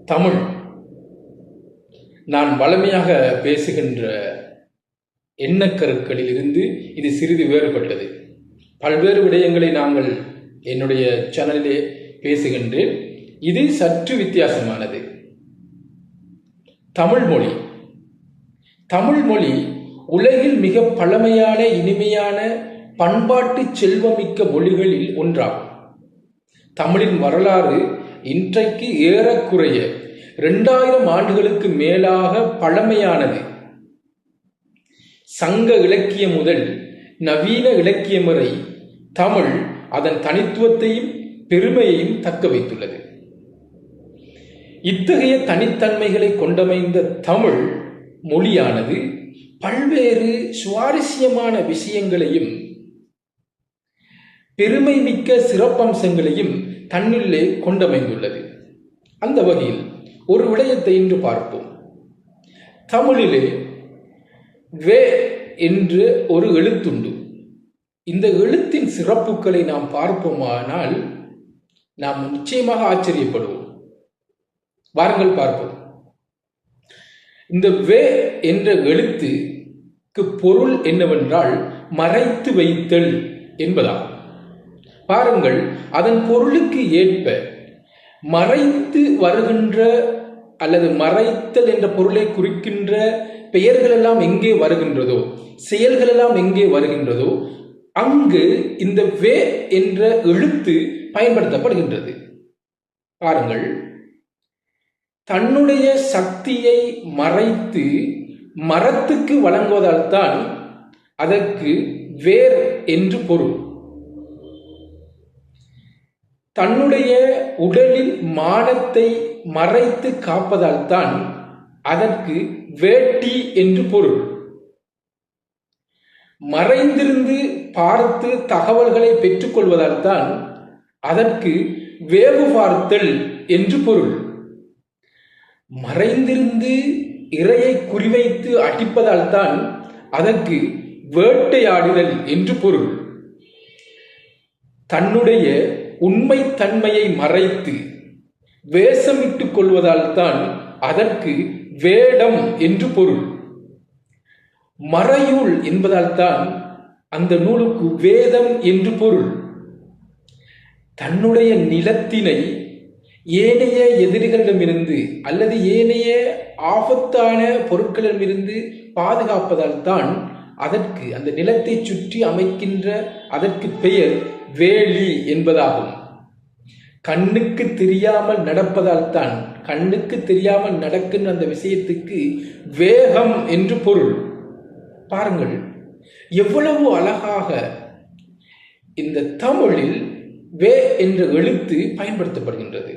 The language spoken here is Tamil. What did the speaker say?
தமிழ் நான் வளமையாக பேசுகின்ற எண்ணக்கருக்களில் இருந்து இது சிறிது வேறுபட்டது. பல்வேறு விடயங்களை நாங்கள் என்னுடைய சேனலிலே பேசுகின்றேன். இது சற்று வித்தியாசமானது. தமிழ்மொழி தமிழ்மொழி உலகில் மிக பழமையான, இனிமையான, பண்பாட்டு செல்வமிக்க மொழிகளில் ஒன்றாகும். தமிழின் வரலாறு இன்றைக்கு ஏறக்குறைய 2000 ஆண்டுகளுக்கு மேலாக பழமையானது. சங்க இலக்கியம் முதல் நவீன இலக்கியம் வரை தமிழ் அதன் தனித்துவத்தையும் பெருமையையும் தக்க வைத்துள்ளது. இத்தகைய தனித்தன்மைகளை கொண்டமைந்த தமிழ் மொழியானது பல்வேறு சுவாரஸ்யமான விஷயங்களையும் பெருமை மிக்க சிறப்பம்சங்களையும் தன்னுள்ளே கொண்டமைந்துள்ளது. அந்த வகையில் ஒரு விடயத்தை இன்று பார்ப்போம். தமிழிலே வே என்று ஒரு எழுத்துண்டு. இந்த எழுத்தின் சிறப்புகளை நாம் பார்ப்போமானால் நாம் நிச்சயமாக ஆச்சரியப்படுவோம். வாருங்கள் பார்ப்போம். இந்த வே என்ற எழுத்துக்கு பொருள் என்னவென்றால் மறைத்து வைத்தல் என்பதாகும். பாருங்கள், அதன் பொருளுக்கு ஏற்ப மறைத்து வருகின்ற அல்லது மறைத்தல் என்ற பொருளை குறிக்கின்ற பெயர்கள் எல்லாம் எங்கே வருகின்றதோ, செயல்கள் எல்லாம் எங்கே வருகின்றதோ, அங்கு இந்த வே என்ற எழுத்து பயன்படுத்தப்படுகின்றது. பாருங்கள், தன்னுடைய சக்தியை மறைத்து மரத்துக்கு வழங்குவதால் தான் அதற்கு வேர் என்று பொருள். தன்னுடைய உடலின் மானத்தை மறைத்து காப்பதால் தான் அதற்கு வேட்டி என்று பொருள். மறைந்திருந்து பார்த்து தகவல்களை பெற்றுக்கொள்வதால் தான் அதற்கு வேவு பார்த்தல் என்று பொருள். மறைந்திருந்து இரையை குறிவைத்து அடிப்பதால் தான் அதற்கு வேட்டையாடுதல் என்று பொருள். தன்னுடைய உண்மை தன்மையை மறைத்து வேஷமிட்டுக் கொள்வதால் தான் அதற்கு வேடம் என்று பொருள். மறையூல் என்பதால் தான் அந்த நூலுக்கு வேதம் என்று பொருள். தன்னுடைய நிலத்தினை ஏனைய எதிரிகளிடமிருந்து அல்லது ஏனைய ஆபத்தான பொருட்களிடமிருந்து பாதுகாப்பதால் தான் அதற்கு அந்த நிலத்தை சுற்றி அமைக்கின்ற அதற்கு பெயர் வேலி என்பதாகும். கண்ணுக்கு தெரியாமல் நடப்பதால் தான், கண்ணுக்கு தெரியாமல் நடக்கின்ற அந்த விஷயத்துக்கு வேகம் என்று பொருள். பாருங்கள், எவ்வளவு அழகாக இந்த தமிழில் வே என்ற எழுத்து பயன்படுத்தப்படுகின்றது.